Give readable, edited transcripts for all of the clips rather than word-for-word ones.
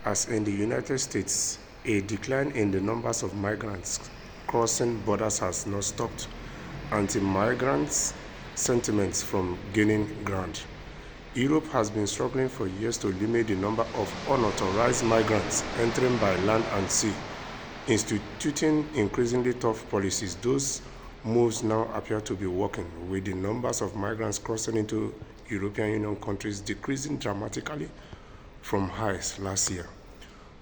As in the United States, a decline in the numbers of migrants crossing borders has not stopped anti-migrant sentiments from gaining ground. Europe has been struggling for years to limit the number of unauthorized migrants entering by land and sea, instituting increasingly tough policies. Those moves now appear to be working, with the numbers of migrants crossing into European Union countries decreasing dramatically from highs last year.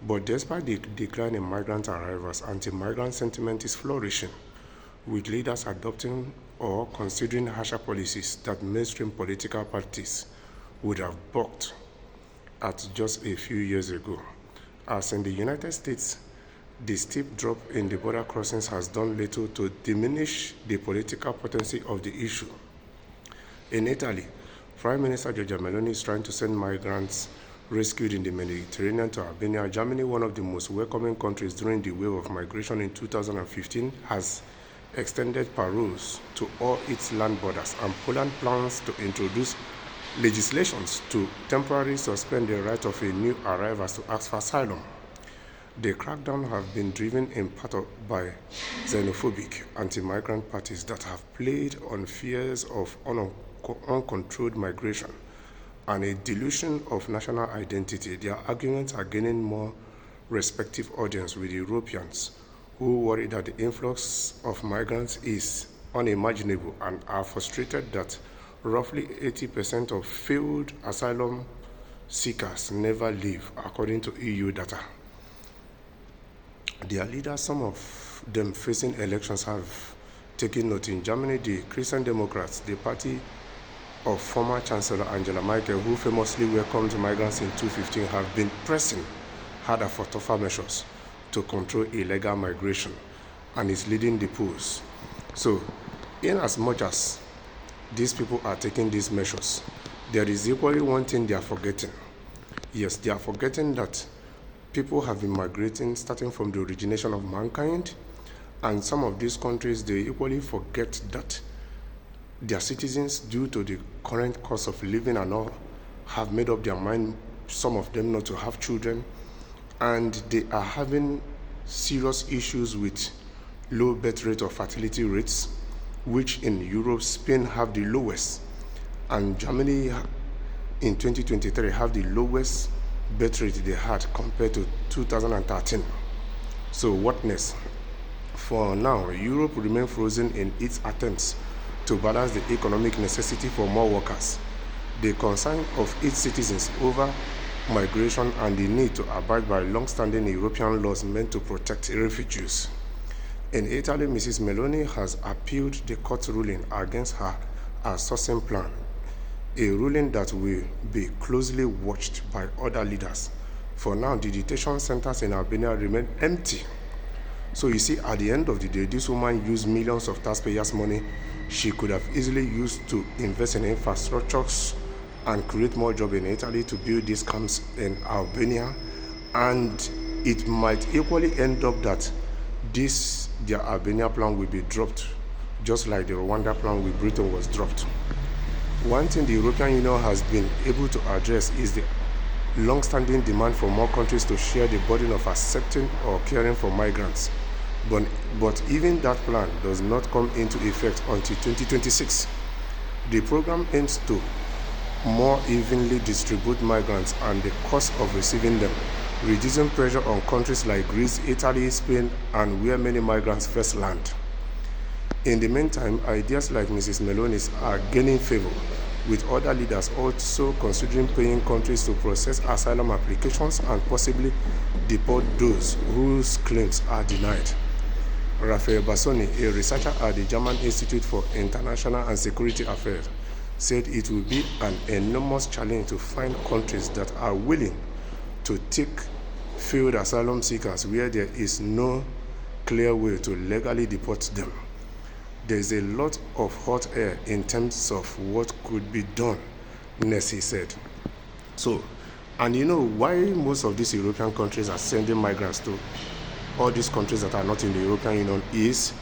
But despite the decline in migrant arrivals, anti-migrant sentiment is flourishing, with leaders adopting or considering harsher policies that mainstream political parties would have balked at just a few years ago. As in the United States, the steep drop in the border crossings has done little to diminish the political potency of the issue. In Italy, Prime Minister Giorgia Meloni is trying to send migrants rescued in the Mediterranean to Albania. Germany, one of the most welcoming countries during the wave of migration in 2015, has extended paroles to all its land borders, and Poland plans to introduce legislations to temporarily suspend the right of a new arrivals to ask for asylum. The crackdown have been driven in part by xenophobic anti-migrant parties that have played on fears of uncontrolled migration and a dilution of national identity. Their arguments are gaining more respective audience with Europeans who worry that the influx of migrants is unimaginable and are frustrated that roughly 80% of failed asylum seekers never leave, according to EU data. Their leaders, some of them facing elections, have taken note. In Germany, the Christian Democrats, the party of former Chancellor Angela Merkel, who famously welcomed migrants in 2015, have been pressing harder for tougher measures to control illegal migration, and is leading the polls. So, in as much as these people are taking these measures, there is equally one thing they are forgetting. Yes, they are forgetting that people have been migrating starting from the origination of mankind, and some of these countries, they equally forget that their citizens, due to the current cost of living and all, have made up their mind, some of them, not to have children, and they are having serious issues with low birth rate or fertility rates, which in Europe, Spain have the lowest, and Germany in 2023 have the lowest birth rate they had compared to 2013. So what next? For now, Europe remains frozen in its attempts to balance the economic necessity for more workers, the concern of its citizens over migration, and the need to abide by long-standing European laws meant to protect refugees. In Italy, Mrs. Meloni has appealed the court ruling against her outsourcing plan, a ruling that will be closely watched by other leaders. For now, the detention centers in Albania remain empty. So you see, at the end of the day, this woman used millions of taxpayers' money she could have easily used to invest in infrastructures and create more jobs in Italy, to build these camps in Albania. And it might equally end up that their Albania plan will be dropped, just like the Rwanda plan with Britain was dropped. One thing the European Union has been able to address is the long-standing demand for more countries to share the burden of accepting or caring for migrants. But even that plan does not come into effect until 2026. The program aims to more evenly distribute migrants and the cost of receiving them, reducing pressure on countries like Greece, Italy, Spain, and where many migrants first land. In the meantime, ideas like Mrs. Meloni's are gaining favor, with other leaders also considering paying countries to process asylum applications and possibly deport those whose claims are denied. Raphael Bassoni, a researcher at the German Institute for International and Security Affairs, said it will be an enormous challenge to find countries that are willing to take failed asylum seekers where there is no clear way to legally deport them. There is a lot of hot air in terms of what could be done next, he said. So, and you know why most of these European countries are sending migrants to all these countries that are not in the European Union is,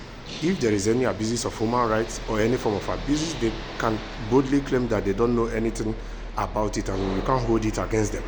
if there is any abuses of human rights or any form of abuses, they can boldly claim that they don't know anything about it, and we can't hold it against them.